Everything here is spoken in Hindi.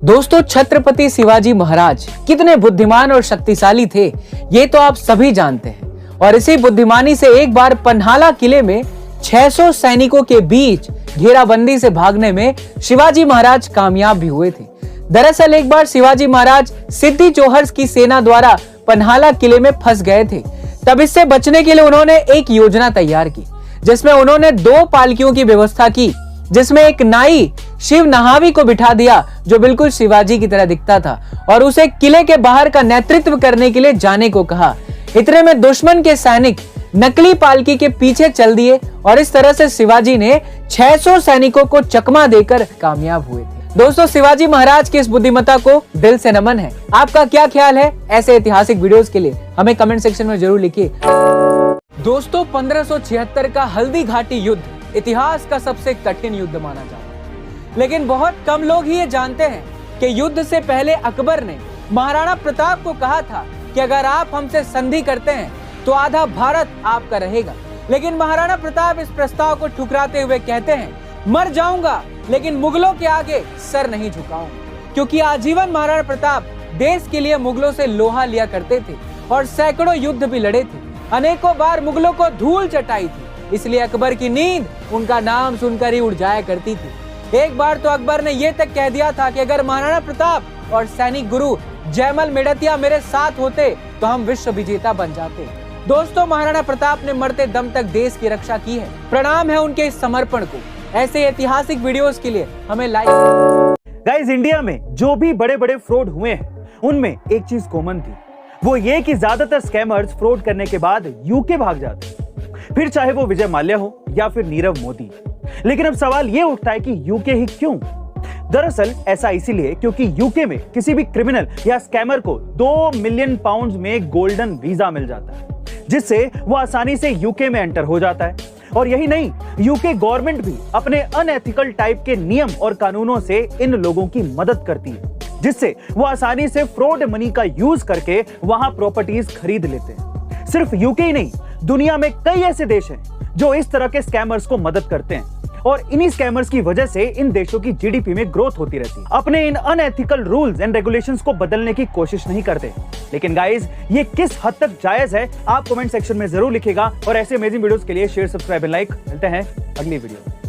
दोस्तों, छत्रपति शिवाजी महाराज कितने बुद्धिमान और शक्तिशाली थे ये तो आप सभी जानते हैं। और इसी बुद्धिमानी से एक बार पन्हाला किले में 600 सैनिकों के बीच घेराबंदी से भागने में शिवाजी महाराज कामयाब भी हुए थे। दरअसल एक बार शिवाजी महाराज सिद्दी जोहर की सेना द्वारा पन्हाला किले में फंस गए थे। तब इससे बचने के लिए उन्होंने एक योजना तैयार की, जिसमें उन्होंने 2 पालकियों की व्यवस्था की, जिसमें एक नाई शिव नहावी को बिठा दिया जो बिल्कुल शिवाजी की तरह दिखता था, और उसे किले के बाहर का नेतृत्व करने के लिए जाने को कहा। इतने में दुश्मन के सैनिक नकली पालकी के पीछे चल दिए और इस तरह से शिवाजी ने 600 सैनिकों को चकमा देकर कामयाब हुए थे। दोस्तों, शिवाजी महाराज की इस बुद्धिमत्ता को दिल से नमन है। आपका क्या ख्याल है? ऐसे ऐतिहासिक वीडियोस के लिए हमें कमेंट सेक्शन में जरूर लिखिए। दोस्तों, 1576 का हल्दी घाटी युद्ध इतिहास का सबसे कठिन युद्ध माना जाता है, लेकिन बहुत कम लोग ही ये जानते हैं कि युद्ध से पहले अकबर ने महाराणा प्रताप को कहा था कि अगर आप हमसे संधि करते हैं तो आधा भारत आपका रहेगा। लेकिन महाराणा प्रताप इस प्रस्ताव को ठुकराते हुए कहते हैं, मर जाऊंगा लेकिन मुगलों के आगे सर नहीं झुकाऊंगा। क्योंकि आजीवन महाराणा प्रताप देश के लिए मुगलों से लोहा लिया करते थे और सैकड़ों युद्ध भी लड़े थे, अनेकों बार मुगलों को धूल चटाई थी। इसलिए अकबर की नींद उनका नाम सुनकर ही उड़ जाया करती थी। एक बार तो अकबर ने यह तक कह दिया था कि अगर महाराणा प्रताप और सैनिक गुरु जयमल मेड़तिया मेरे साथ होते तो हम विश्व विजेता बन जाते। दोस्तों, महाराणा प्रताप ने मरते दम तक देश की रक्षा की है। प्रणाम है उनके इस समर्पण को। ऐसे ऐतिहासिक वीडियोस के लिए हमें लाइक। गाइस, इंडिया में जो भी बड़े बड़े फ्रॉड हुए हैं उनमें एक चीज कॉमन थी, वो ये कि ज्यादातर स्कैमर्स फ्रॉड करने के बाद यूके भाग जाते, फिर चाहे वो विजय माल्या हो या फिर नीरव मोदी। लेकिन अब सवाल ये उठता है कि यूके ही क्यों? दरअसल ऐसा इसीलिए क्योंकि यूके में किसी भी क्रिमिनल या स्कैमर को 2 मिलियन पाउंड में गोल्डन वीजा मिल जाता है, जिससे वो आसानी से यूके में एंटर हो जाता है। और यही नहीं, यूके गवर्नमेंट भी अपने अनएथिकल टाइप के नियम और कानूनों से इन लोगों की मदद करती है, जिससे वो आसानी से फ्रॉड मनी का यूज करके वहां प्रॉपर्टीज खरीद लेते हैं। सिर्फ यूके ही नहीं, दुनिया में कई ऐसे देश हैं जो इस तरह के स्कैमर्स को मदद करते हैं, और इन्हीं स्कैमर्स की वजह से इन देशों की जीडीपी में ग्रोथ होती रहती है। अपने इन अनएथिकल रूल्स एंड रेगुलेशंस को बदलने की कोशिश नहीं करते। लेकिन गाइस, ये किस हद तक जायज है आप कमेंट सेक्शन में जरूर लिखिएगा। और ऐसे अमेजिंग वीडियोस के लिए शेयर, सब्सक्राइब एंड लाइक। मिलते हैं अगली वीडियो में।